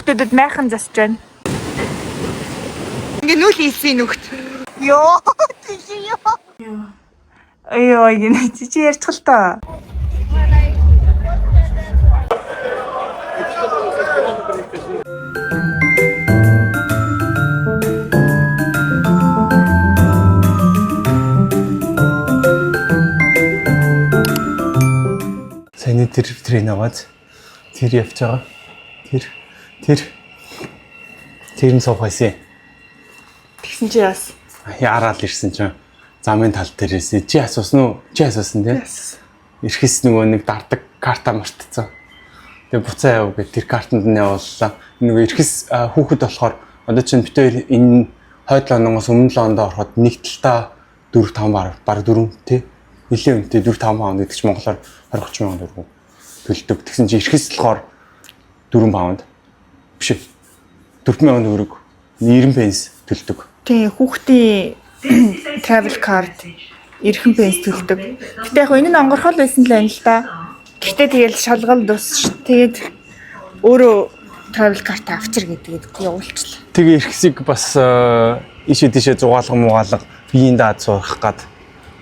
Хүүхдүүдэд майхан засж байна. Ингээ нүл хийсэн нүхт. Йоо. Айоо гинэ чи ярьчих л та. Сайн тэр наваад тэр явж байгаа. Тэр нь суух байсан. Тэгсэн чи яас. Яарал ирсэн чинь замын тал дээр ирсэн. Чи асуусан уу? Чи асуусан тий? Ирэхс нөгөө нэг дардаг карта мартцсан. Тэгээ буцаа яв гэд тэр картанд нь явууллаа. Нөгөө ирэхс хүүхэд болохоор одоо чинь бид хоёр энэ хойд лоноос өмнө лонд ороход нэг талдаа 4-5 баг 4 тий? Нилийн үнэтэй 4-5 паунд гэдэг чинь монголоор 20-30 мянган төгрөг төлдөг. Тэгсэн чинь ирэхс болохоор 4 паунд биш 4000 төгрөг 90 пенс төлдөг. Тий хүүхдийн travel card эрхэм пенс төлдөг. Гэтэ яг энэ нь онгорхол байсан л байна л да. Гэтэ тэгэл шалгал дус. Тэгээд өөрөө travel card авчир гэдэг явуулчихлаа. Тэгээ ирэхсийг бас ишээ тийшээ зугаалга муугаалга биеийн даад сурах гад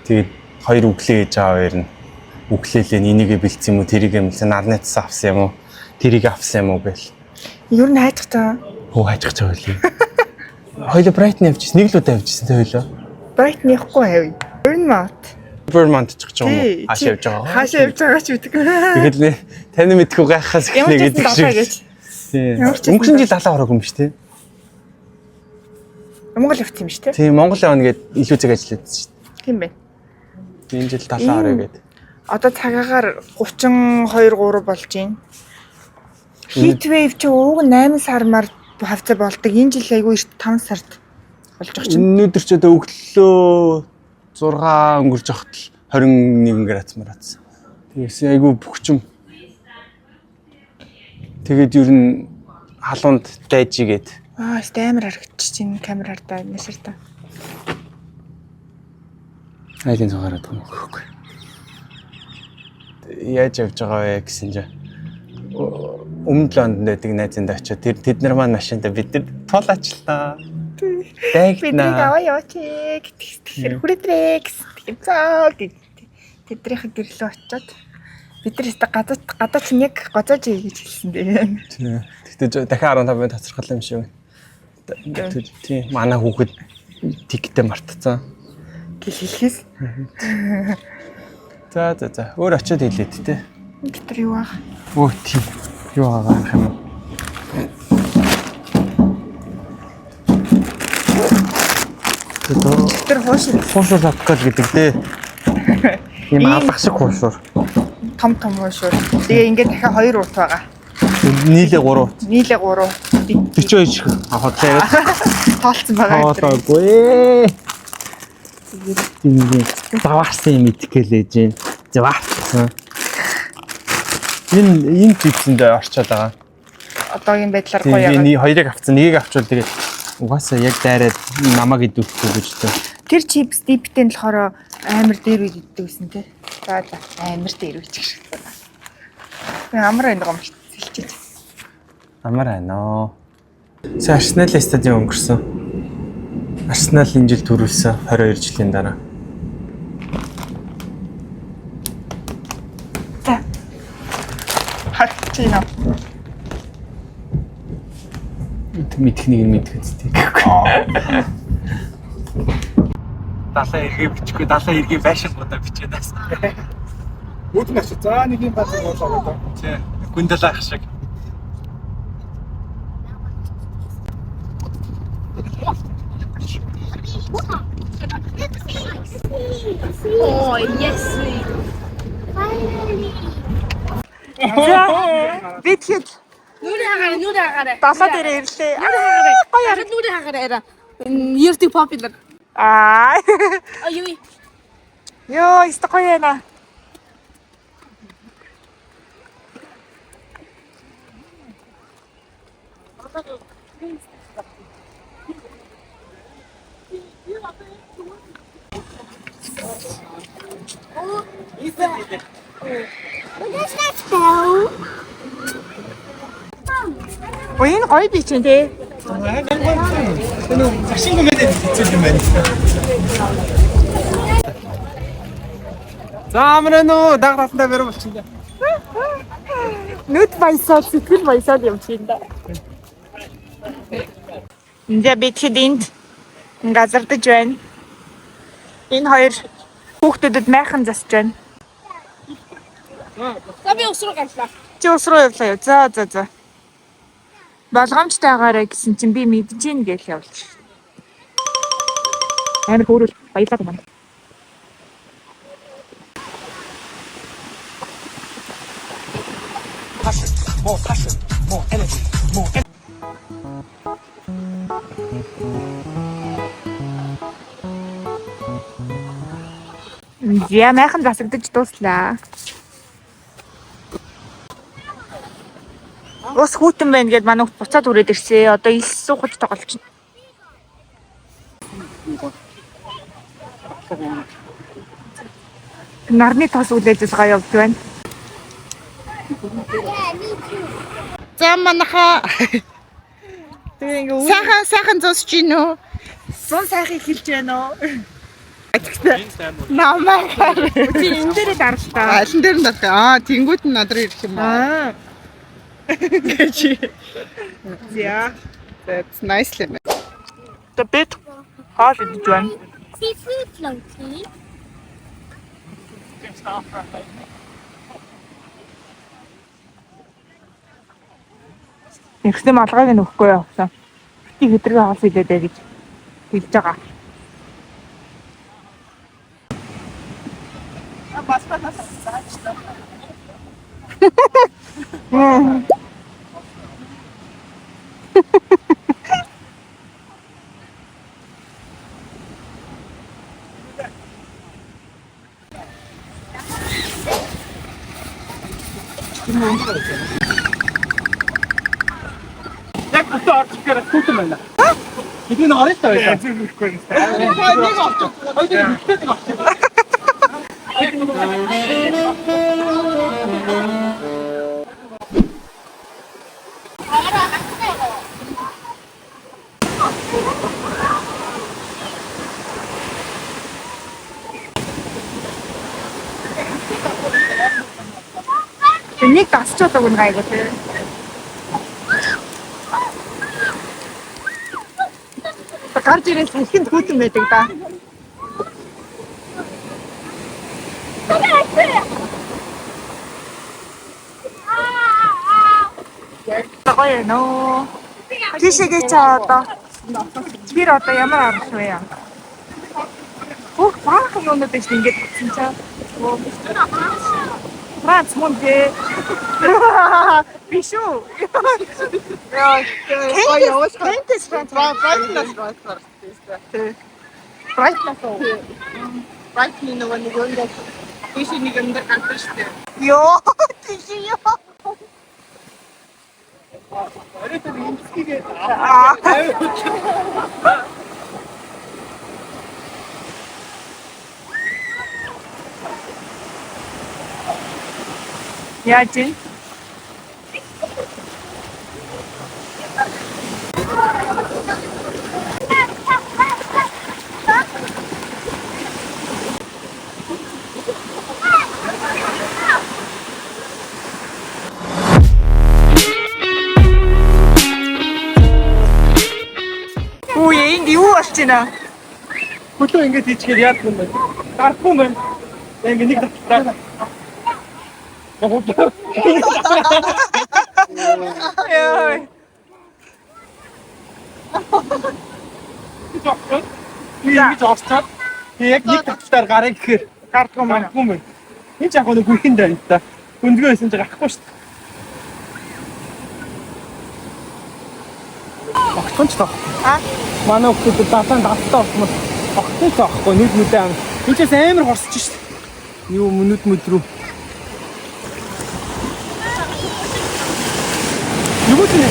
тэгээд хоёр өглөө ээж аав ярина. Өглөөлээ энийгээ бэлдсэн юм уу тэрийг юмсан нарнаас авсан юм уу тэрийг авсан юм уу гэл. Юу н хайчих та. Хөө хайчих чаа байлээ. Хоёул Брайтон явчихсан нэг л удаа явчихсан тэ хоёул. Брайтон явахгүй хавь. Vermont ч гэж байгаа юм уу? Хаашаа явж байгаа. Хаашаа явж байгаа ч үдэг. Тэгэл нэ таны мэдгүй гайхахаас ихнэ гэдэг шиг. Тийм. Өнгөрсөн жил 70 ороогүй юм биш үү? Монгол явсан юм шүү дээ. Тийм Монгол явна гэд илүү цаг ажиллаад шүү дээ. Тийм байна. Энэ жил 70 ороо гэд. Одоо цагаагаар 32-3 болж байна. Heat wave чи ууг 8 сармаар хавцаа болдог. Энэ жил айгүй 5 сард болж байгаа чинь. Өнөөдөр ч одоо өглөө 6 өнгөрж явахад 21 градус мараадсан. Тэгээс айгүй бөхчм. Тэгээд ер нь халуунд дайжигээд. Амар харагдчих чинь камераар да нэсэр та. Айлын цугараад байгаа юм хөөхгүй. Яаж явж байгаа вэ гэсэн чинь өмнө лонд байдаг найзанд очиод тэд нар маань машинтаа бид нар туулаачлаа. Бидний аваа яваачих тэгэхээр хүрээтрээ гэсэн цаа гэд тэднийхээ гэрлөө очиод бид нар гадаа чинь яг гоцоож гэж хэлсэн дээ. Тэгтээ дахиад 15 минут тасрах юм шиг байна. Тийм манай хүүхэд тиктэй мартцсан. Гэл хэлхээс. За өөр очиод хэлээд тий. Бид нар юу аа? Өө тийм. Юу агаах юм бэ? Тэр хуушур авах гэдэг дээ. Ийм алах шиг хуушур. Том хуушур. Тэгээ ингээд дахиад 2 урт байгаа. Нийлээ 3 урт. Нийлээ 3 урт. 42 шиг авах яриад. Тоолцсон байгаа. Тоолоогүй. Тэгээд даваарсан юм итгээлээж байна. Заваарсан. Энэ чипсэнд орчоод байгаа. Одоогийн байдлаар гоё яагаад. Тэгээ хоёрыг авцсан, нэгийг авчвал тэгээ угаасаа яг дайраад намайг идүүлэхгүй гэж дээ. Тэр чипс диптэй нь болохоор амар дээр үед иддэг гэсэн тий. За амар дээр үед гэх шиг байна. Амар энэ гом хэлчихэж. Амар байна. Сая Арсенал стадион өнгөрсөн. Арсенал энэ жил төрүүлсэн 22 жилийн дараа. За. Хатчино. Мэдхнийг нь мэдгэцтэй. 70 эргээ бичихгүй 70 эргээ байшин годоо бичээд байсан. Үүднэ чи за нэг юм бацаа болоо. Тий. Гүндэлах шиг. Oh, yes, sweet. Битгэл Нүрэ хагараа. далаа дээр ирлээ. Гоё нүрэ хагараа. Ердий popular. Аа. Юу? Йоо, истокой яна. What does that spell? Өө энэ гоё бич юм те. Энэ загшин гүмэд хэцүү юм байна. За амраа нөө даг татандаа барим болчихно. Нүд баясаад сэтгэл баясаад юм чинь да. Энд бид хэдинд газардаж байна. Энэ хоёр хүүхдүүдэд майхан засаж байна. За би ус руу галлаа. Чи ус руу явлаа юу? За. Болгоомжтойгаараа гэсэн чинь би мэдэж гин гэж явуулчих. Амар хөөрөл баялаад байна. Passion, more energy, more energy. Я майхан засагдаж дууслаа. Ус хүүтэн байна гэдээ манай хүүхд буцаад үрээд ирсэн. Одоо ил суухад тоглолч. Нарны тос үлээж байгаа явж байна. За манаха. Сайхан зусч гин үү? Сун сайхан хэлж байна уу? Намайгаар. Чи энэ дээр даралтаа. Алин дээр нь дарах. Тэнгүүд нь надраа ирэх юм аа. Чи. Yeah. That's nice л. The bit хол идэж байна. Seafood floaty. Ихсэн малгайг нь өгөхгүй явсан. Бити хэдрэг хоол идээд гэж хэлж байгаа. Яг бүтэн орж ирэхээр хүүтэн байна. Хэдийн орж таа байсан. Зүг ирэхгүй юм. Нэг орч. Хоёул бүтэн орч. Нэг тасч удаа гүн гайгүй те. Гарч ирэх ихэнд хүүтэн байдаг да. Гоё нөө. Тийшээгээ чаа одоо. Тэр одоо ямар арга вэ яа? Бүх баахан юмнууд гэж ингэж утсан чаа. Франц мунтэй. Бишүү. Яа, явуулах. Кэнтэс Франц. Брайтнес. Брайтнес нөгөө нэг өндөр. Тийш нэг өндөр гантаа штэ. Йоо, тийш ёо. Оройтой имсгийгээ. Яаж вэ? Ой, энд юу болж байна? Хөтөө ингэж хийчихээр яах юм бэ? Гарахгүй юм байна. Ингээ нэг татлаа. Яа. Ингэж орцоод яг нэг татлаар гарыг гэхээр гардгүй юм байна. Энэ ч яг нэг хүрэнд байна та. Хүндгөө байсан ч гарахгүй шүү дээ. Огтхон ч тоо. Манай хүмүүс даатан давтаа орсмол огтхон ч авахгүй нүд нүдээ ам. Энэ ч амар хорсож шүү дээ. Юу нүд рүү. Юу ч нэ.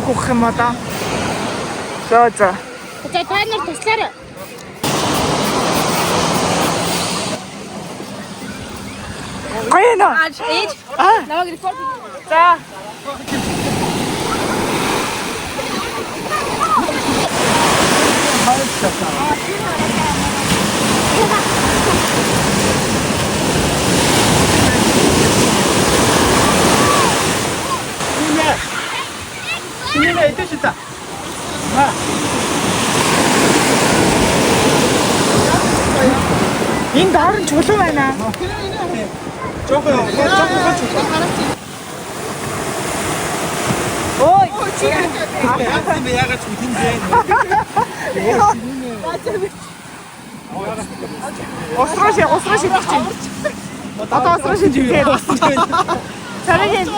нүг хөөх юм одоо. За. За та нар туслаарай. Гоё нөө. Ээж. Намайг репорт. За. 신이가 이때 진짜. Энэ доор нь чулуу байна. 조금 Ой. 근데 야가 좋던데. Осроош идэх чинь. Одоо осроош идэх. Царайгийн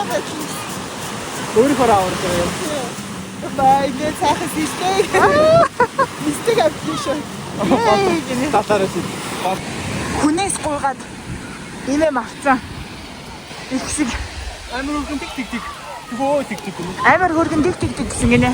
өөрийнхөө аваад. бай ингэ цайхас истэг. Истэг авчихсан. Татарас. Хүнээс гуйгаад инэм авцсан. Их хэсэг амар өргөн тик. Тгөө тик. амар хөргөн dig гэсэн гинэ.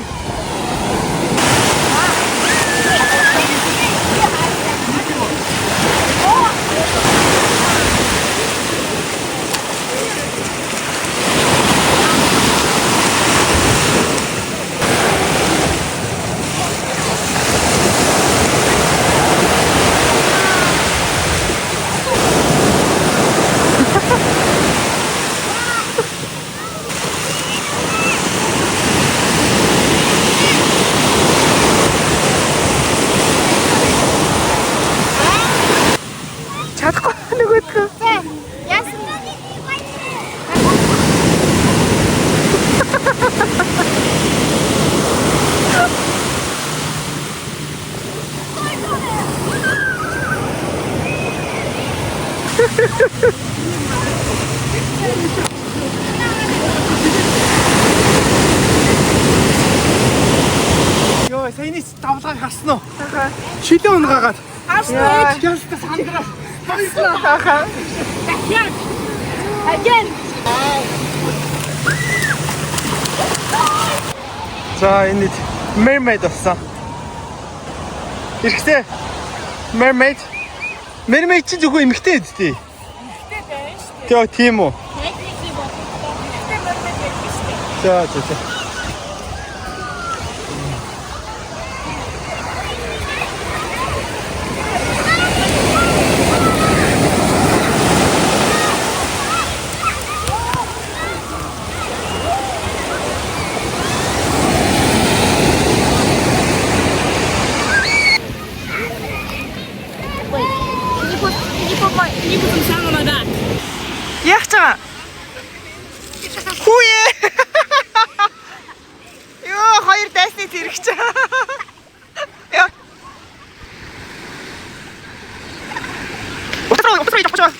Чадахгүй нөгөөдгөө. Яасан. Йоо, саяны давлгааг харсан уу? Шилэн унгаагаад. Яа. Яста сандраа. Again. За энэ mermaid болсон. Ирэхтэй. Mermaid чи зөвхөн эмэгтэй үсттэй. Эмэгтэй байна шүү дээ. Тэгээ тийм үү? Техникли бодлоо. Эмэгтэй мөрөд байдаг шүү дээ. За. Can you put some sand on my back? Яах чаа? Хүүе. Йоо, хоёр дайсны зэрэгч. Яа. Утраа явах чаа.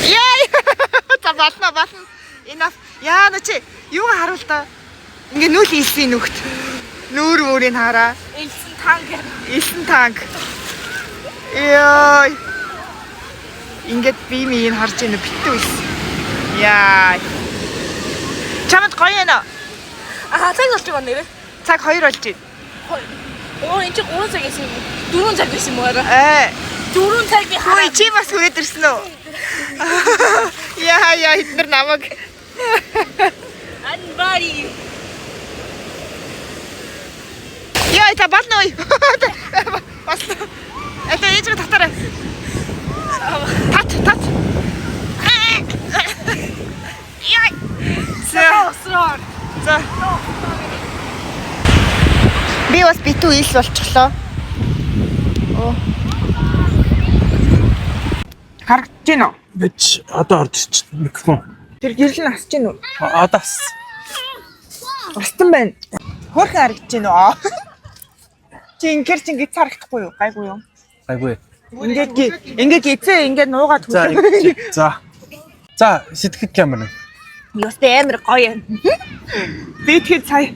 Яа. За болно. Enough. Яа нүчи юу харуул та. Ингээ нүүл хийсэн нүхт. Нүүр мөрийг хараа. Элсэн танк. Яа. Ингээд би минь харж ийнэ битүү ис. Яа. Чамд гоё яана. Цаг болж байгаа нэрээ. Цаг 2 болж байна. Энд чи 3 цаг гэсэн юм. 4 цаг байсан юм уу арай? 4 цаг би Хөөе чи бас хөөд ирсэн үү? Яа эднэр намайг. Анбари. Яа та болно уу? Болно. Это ээжгээ татаарай. Тат. Яа. За. Би бас битүү ил болчихлоо. Оо. Харагдаж байна уу? Бич одоо орж ич микрофон. Тэр гэрэл нь асч байна уу? Одоо ас. Устан байна. Хөөрхөн харагдаж байна уу? Чи ингэж харагдахгүй юу? Гайгүй юу? Айгүй. Ингээд эцээ ингээд нуугаад За. За, сэтгэл камер. Ёстой амар гоё юм. Би тэгэхэд сая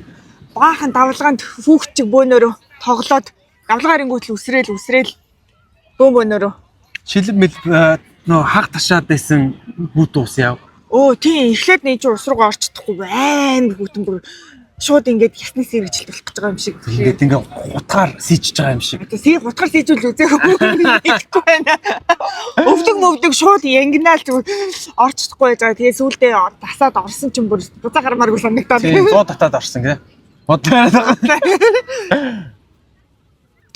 баахан давлгаанд хүүхчиг бөөнөрөө тоглоод давлгаар ингүүтэл үсрээл бөөнөрөө. Шилэн мэл нөө хаг ташаад байсан бүт ус яв. Өө тийм эхлээд нэг чи ус руугаа орч чадахгүй амар хөтөнгөр шууд ингээд ясны сэргийлт болох гэж байгаа юм шиг. Тэгээд ингээ гутгаар сийчж байгаа юм шиг. Одоо сийг гутгаар сийжүүл үзээгүй мэдэхгүй байна. Өвдөг шууд янгинаал зүгээр орч чадахгүй байж байгаа. Тэгээд сүүлдээ тасаад орсон ч юм бүр буцаа гармааргүй санагдаад. Тийм 100 татаад орсон гэ. Бодлоо.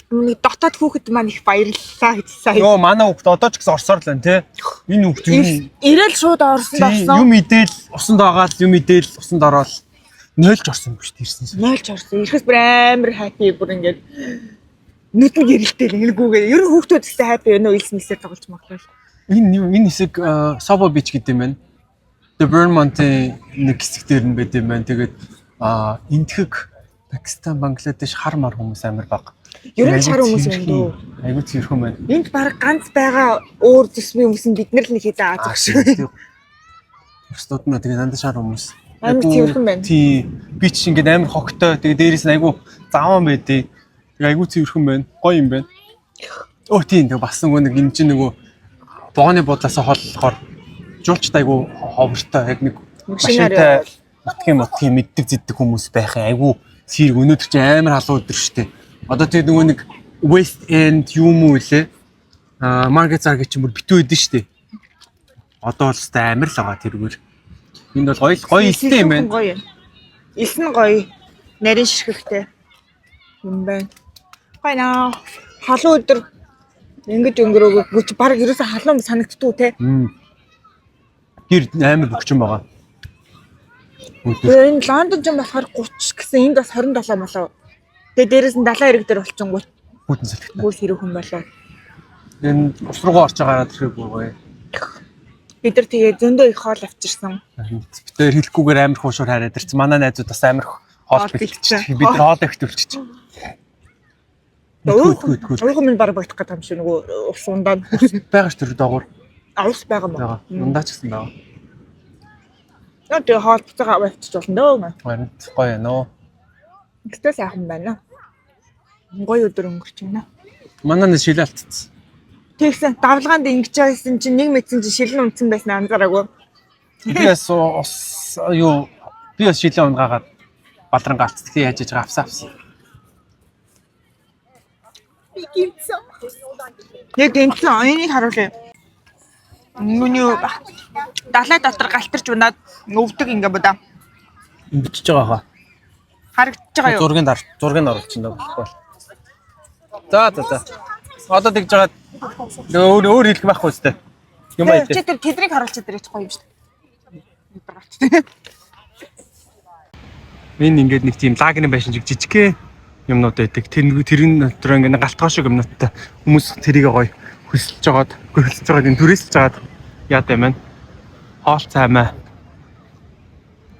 Нэг дотоод хүүхэд маань их баярлалаа гэж сая. Йоо манай хүүхэд одоо ч гэсэн орсоор л байна те. Энэ хүүхэд юу ирээл шууд орсон. юм идэл усанд байгаа юм идэл усанд ороод нойлж орсон биш тэрсэн. Нойлж орсон. Ирэхээс бүр амар happy бүр ингээд нүдэн гэрэлтэй ингээгүүгээ. Ер нь хүүхдүүд ихтэй happy байна уу илснээсээ тоглож маглаа. Энэ хэсэг Sobo Beach гэдэг юм байна. The Vermont-ийн нэг хэсэг дээр нь байд юм байна. Тэгээд энтхэг Пакистан, Бангладеш хар мар хүмүүс амар баг. Ер нь чар хүмүүс юм дөө. Айгуу цэрхэн байна. Энд баг ганц байгаа өөр зүсмийн хүмүүс нь бид нар л нэг хэдэн Аз шиг. Өстөд нь тэгээд дандаа шар хүмүүс. Амар цэвэрхэн байна. Тий. Би ч ингээд амар хогтой. Тэгээд дээрээс нь айгуу заван байдیں۔ Тэгээд айгуу цэвэрхэн байна. Гоё юм байна. Оо тийм. Тэгээд бас нэг энэ чинь нөгөө бооны бодлоосоо холлохоор жуулчд айгуу ховртой яг нэг машинтай утгын мэддэг зэддэг хүмүүс байхын айгуу цэрэг өнөөдөр чинь амар халуун өдөр штэ. Одоо тэгээд нөгөө нэг West End юм уу лээ. Market Zarg чинь бүр битүү идэв штэ. Одоо л өстэй амар л байгаа тэргээр. Энд бол гоё илтэй юм байна. Гоё. Илс нь гоё. Нарийн ширхэгтэй юм байна. Гоё наа. Халуун өдөр ингэж өнгөрөөгөө баг ерөөсө халуун санагдтгүй те. Гэр амар бөгчөн байгаа. Энэ Лондон ч болохоор 30 гэсэн энд бас 27 болоо. Тэгээ дээрээс нь 70 хэрэг дээр болчихсон Хүйтэн салхитай. гүйл хэрүүхэн болоо. Энэ ус руугаа орж байгаа тэрхүү гоё. Бид нар тэгээ зөндөө их хоол авчирсан. Битээр хэлэхгүйгээр амар хуушуур хараад ирсэн. Манай найзууд бас амар хоол бэлтчихсэн. Бид нар хоол их төлчихсөн. Уух минь баг бодох гэдэг юм шиг нөгөө ус ундаа Байгаа ш тэр доогуур. ус байгаа мó. Ундаа ч гэсэн байгаа. Тэгээ хоол буцаага авчиж болно дөө. Харин гоё нөө. Гэтэ сайхан байна. Гоё өдөр өнгөрч байна. Манай нэг шил алдчихсан. Тэгсэн давлгаанд ингэж байсан чинь нэг мэдсэн чинь шилэн унтсан байсан анзаараагүй. Би бас шилэн унгаагаад балрангаа алдсан. Тэгээ яаж яж байгаа авсан. Яг тэнцэн оюуныг харуулъя. Нүний далай дотор галтарч унаад өвдөг ингээ бодоо. Бичиж байгаа хаа. Харагдаж байгаа юу? Зургийг оруулчихна болохгүй. За. Одоо тэгж байгаа өөр хэлэх байхгүй үстэй. Юм аа Чи тэр тэдрийг харуулчих дээр ч гоё юм шүү дээ. Энэ ингээд нэг тийм лагерын байшин шиг жижигхэн юмнууд байдаг. Тэрний дотор ингээд галтгоо шиг юмнуудтай хүмүүс тэрийг гоё хөсөлж жагаад энэ түрээсэлж жагаад яад юм байна. Хоол цаймаа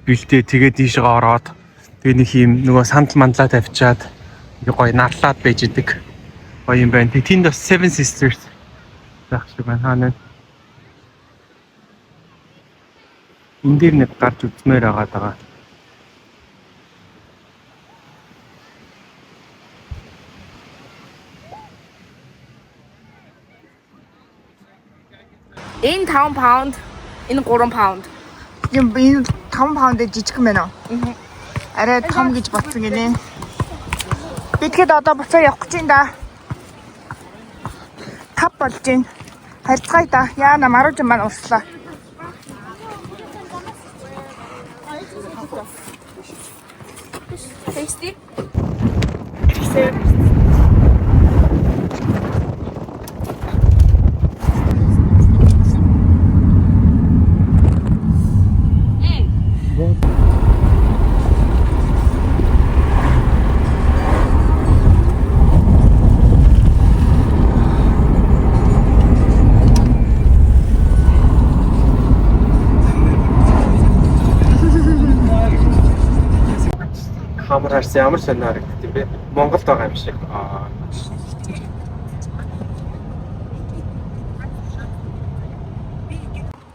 бэлтээ тэгээд ийшээ ороод тэгээ нэг юм нөгөө сандал мандлаа тавьчаад гоё нарлаад байж идэг. Гоё юм байна. Тэнд бас Seven Sisters байх шиг байна. Хаана энэ дээр нэг гарч үзмээр байгаа. Энэ 5 pound, энэ 3 pound. Юм энэ 5 паунд жижигхэн байна уу? Арай том гэж бодсон гинэ. Би тэгэхэд одоо буцаа явах гэж байна да. Тав болж байна. Харьцгаая да. Яана маруж маань урслаа. Tasty. Хамар харсан ямар сонио харагдав юм бэ? Монголд байгаа юм шиг.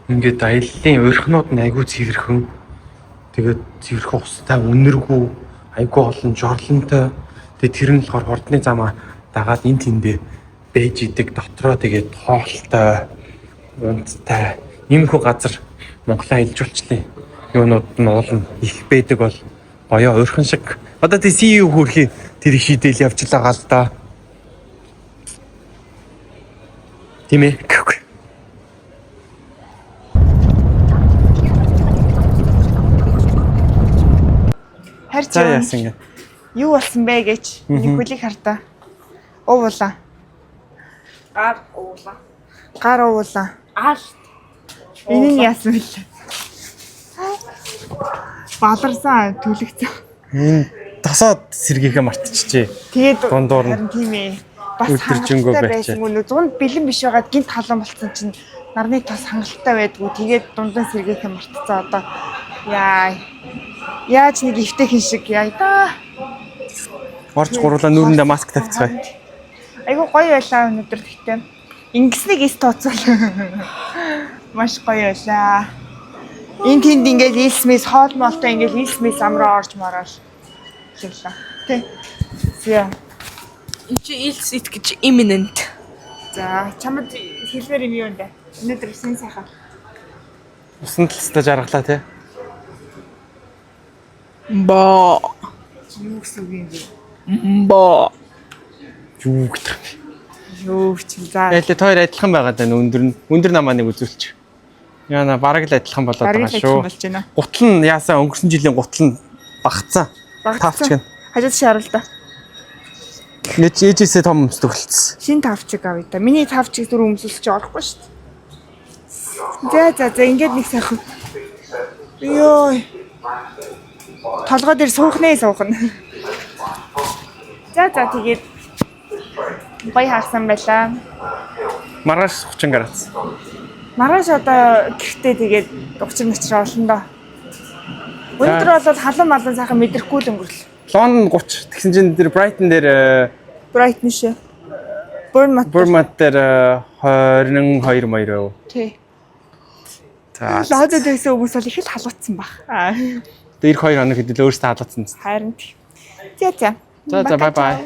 Ингээд аяллаа урхинууд нь айгүй цэвэрхэн. Тэгээд цэвэрхэн устай үнэргүй, айгүй олон жорлонтой. Тэгээд тэр нь болохоор хурдны замаа дагаад энэ тэндээ бэж идэг дотроо тэгээд хоолтой. Унттай иймэрхүү газар Монголоо илжүүлчлээ. Юунууд нь уулна их байдаг бол гоё ойрхон шиг. Одоо тий CEO хөрхи тэр их шийдэл явж байгаа л да. Тийм ээ. Харин За яасан ингэ. юу болсон бэ гэж миний хөлийг хартаа. Уула. Гар уула. Энэ нь яасан бэлээ? Баларсан түлэгцэн. Энэ тосоод сэргийхээ мартчихжээ. Тэгээд Дундуур нь. харин тийм ээ. Бас Өдөржингөө хангалттай байсан үнэ. 100 бэлэн биш байгаад гинт халуун болсон чинь нарны тос хангалттай байдгүй. Тэгээд дундаа сэргийхээ мартцсан одоо. Яа. Яаж нэг ивтэй хин шиг яа да. Орж гурлаа нүрэндээ маск тавьцгаая. Айгу гоё байлаа өнөөдөр тэгтээ. Ингэснэг эс тооцвол. Маш гоё байлаа. Энд тэнд ингээл илсмэс хоол моолтой ингээл илсмэс амраа орж марааш. Хэлээ. Тэ. Зя. Энд чи илс ит гэж imminent. За, чамд хэлмээр юм юу нэ? Өнөөдөр сэн сайхан. Усан талстаа жаргалаа тий. Боо. Юу гэсэн үг юм бэ? Боо. Юу гэдэг вэ? Юу ч юм за. Ялээ тоор адилхан байгаад байна өндөр намаа нэг үзүүлчих. Яна бараг л адилхан болоод байгаа шүү. Болж байна. Гутал нь яасан өнгөрсөн жилийн гутал нь багцсан. Тавчиг нь. Хажууд шарал да. Нэг ээжээсээ том өмс төгөлцсөн. Шин тавчиг авъя та. Миний тавчиг зүр өмсөлж орохгүй шүү дээ. За ингээд нэг сайхан. Йоо. Толгой дээр суухнаа. За тэгээд гоё харсан байлаа. Маргааш 30 градус. Маргааш одоо гэртээ тэгээд 30 олно доо. Өнөөдөр бол халуун малын сайхан мэдрэхгүй л өнгөрлөө. Лондон 30. Тэгсэн чинь тэр Brighton дээр Brighton шээ. Bournemouth дээр 22 маяг. Тий. За. Лоодод байсан хүмүүс бол их л халуутсан баг. Тэр 2 хоног хэдэл өөрсдөө халуутсан. Харин. За. За bye bye.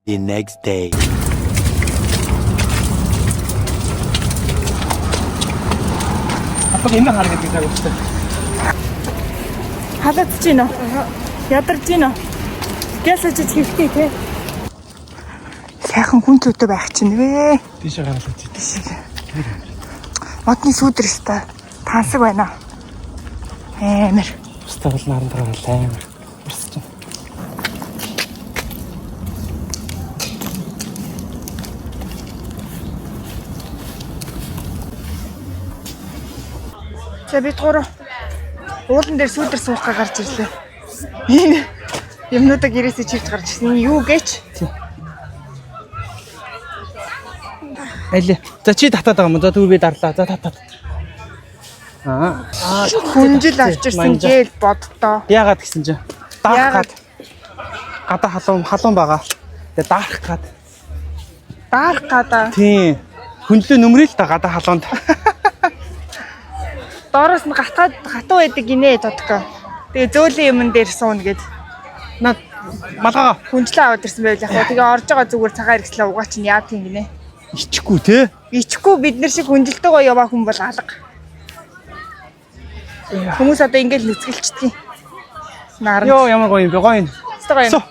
The next day. Апаг энэ хараг гэдэг цаг үстэй. Халаадж гин үү? Ядарч гин үү? Гэсэж хэвтэй те. Сайхан хүн төдөө байх чинь вэ? Тийшээ гаргалаа тийш. Модны сүүдэрстэй тансаг байна. Амар. Бусдаа бол наран гаргалаа амар. Бусч. За бид гурав уулан дээр сүүдэр суухгаа гарч ирлээ. Энэ юмнуудаа гэрээсээ чивж гарч ирсэн. Энэ юу гээч? Айле. За чи татаад байгаа юм. За түр би дарлаа. За татаад. Хүнжил авчирсан гээл боддоо. Яагаад гэсэн чинь даах гад. Гадаа халуун байгаа. Тэгээ даах гад. Даах гадаа. Тийм. Хүнлээ нүмрэл та гадаа халуунд. Доороос нь гатуу байдаг гинэ тодгоо. Тэгээ зөөлөн юмн дээр сууна гэд. Наад малгайгаа Хүнжлээ аваад ирсэн байл яг. Тэгээ орж байгаа зүгээр цагаан хэрэгслээ угаа чинь яа тийм гинэ. ичхгүй те. Ичгүй бид нар шиг хүнжилтэйгоо яваа хүн бол алга. Хүмүүс одоо ингээд нүцгэлчдэг юм. Наран. Йоо ямар гоё юм бэ гоё юм. Гоё юм.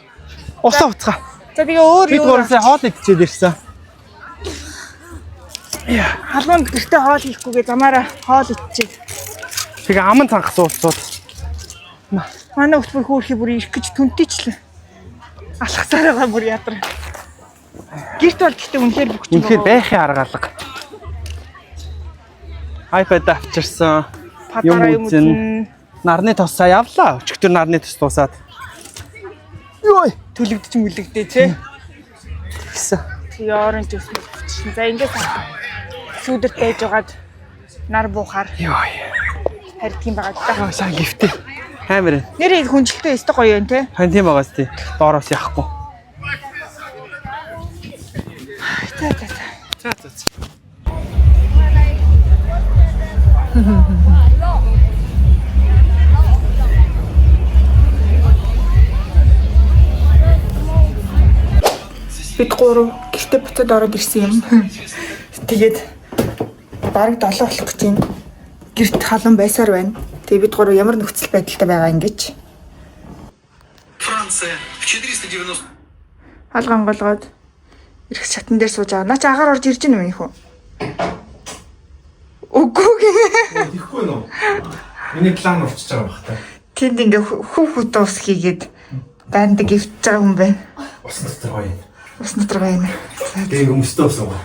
Усаа уцгаа. За тэгээ өөр Бид юу гурлаа хоол идчихэд ирсэн. халуун гэртээ хоол хийхгүйгээ замаараа хоол идчихээ. Тэгээ аман цангас уулзууд. Манай өтмөр хөөрхий бүр ирэх гэж түнтийчлээ. Алхасаар байгаа бүр ядар. Гэрт бол гэхдээ үнэхээр бүгч юм. Үнэхээр байхын арга алга. iPad авчирсан. Падаараа юм үзэн. Нарны тосаа явлаа. Өчигдөр нарны тос дуусаад. Йой, төлөгдөж мүлэгдээ тий. Тэгсэн. Тэгээ оранж ус мөлөвчсөн. За ингээд сүүдэрт байж байгаад нар буухаар Йоо. харьд юм байгаа да. Йоо сайн гифтэй. Камер. Нэрээ хүнжилтэй өстө гоё юм тий. Хан тийм байгаас тий. Доороос яахгүй. За. Бид гурав гэртээ буцаад ороод ирсэн юм. Тэгээд бараг 7 болох гэж байна. Гэрт халуун байсаар байна. Тэгээ бид гурав ямар нөхцөл байдалтай байгаа юм гэж. Франция в 490. Алган голгоод ирэх шатн дээр сууж байгаа. Наа чи агаар орж ирж байна уу нөхөө? Үгүй гээ. Ихгүй нөө. Миний план урчиж байгаа бах та. Тэнд ингээ хүүхэд ус хийгээд данд гівж байгаа хүн байна. Ус дотор гоё. Ус дотор байна. Тэгээ өмсдөө суугаа.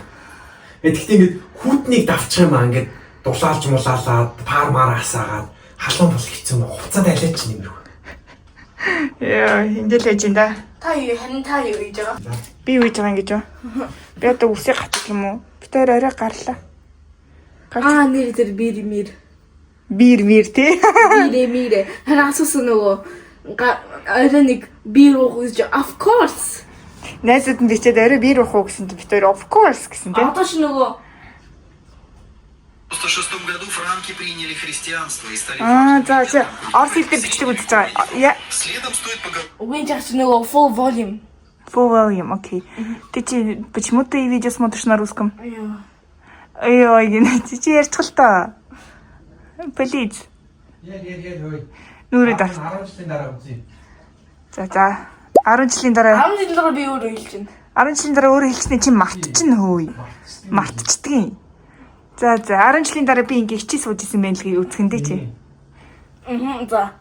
Тэгэхдээ ингээд хүүтнийг давчих юм аа ингээд дулаалж мулаалаад пармаар асаагаад халуун бол хэцүү нөө хуцаад алиач нэмэрхүү. Яа, ингээл яж энэ да. Та юу харин та юу гэж байгаа? Би үйж байгаа юм гэж юу? Би одоо үсээ гатчих юм уу? Би тэр арай гарлаа. Аа нэр тэр бир. Бир тий. Мире. Харасус нөгөө арай нэг бир уух гэж of course. Найзууд нь бичээд арай бир уух уу гэсэн чинь би тэр of course гэсэн тий. Одоо ч нөгөө В 1996 году франки приняли христианство и стали... За. Орос хэл дээр бичлэг үзэж байгаа. Следом стоит поговорить. үгийн жагч нөгөө full volume. Full volume, окей. Ты почему ты видео смотришь на русском? Аюу. Ой, чи ярьчих л та. Please. Яг хөөе. Нүрээ даа. 10 жилийн дараа үзье. За. 10 жилийн дараа 10 жилийн дараа би өөрөө хэлж байна. 10 жилийн дараа өөрөө хэлснээр чи мартчихна хөөе. Мартчихдгийг. За 10 жилийн дараа би ингээ хичээ сууж исэн байх л үзэхэндээ чи. За.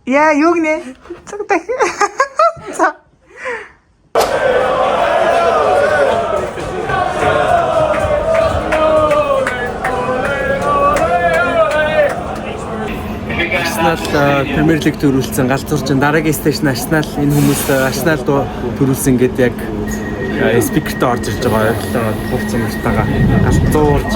Яа, юу гинэ? Цагтаа. За. Арсенал Премьер Лиг төрүүлсэн галзуурчин дараагийн стейшн Арсенал энэ хүмүүс Арсенал төрүүлсэн гэдэг яг спикертэй орж ирж байгаа хувцас мартаага галзуурч.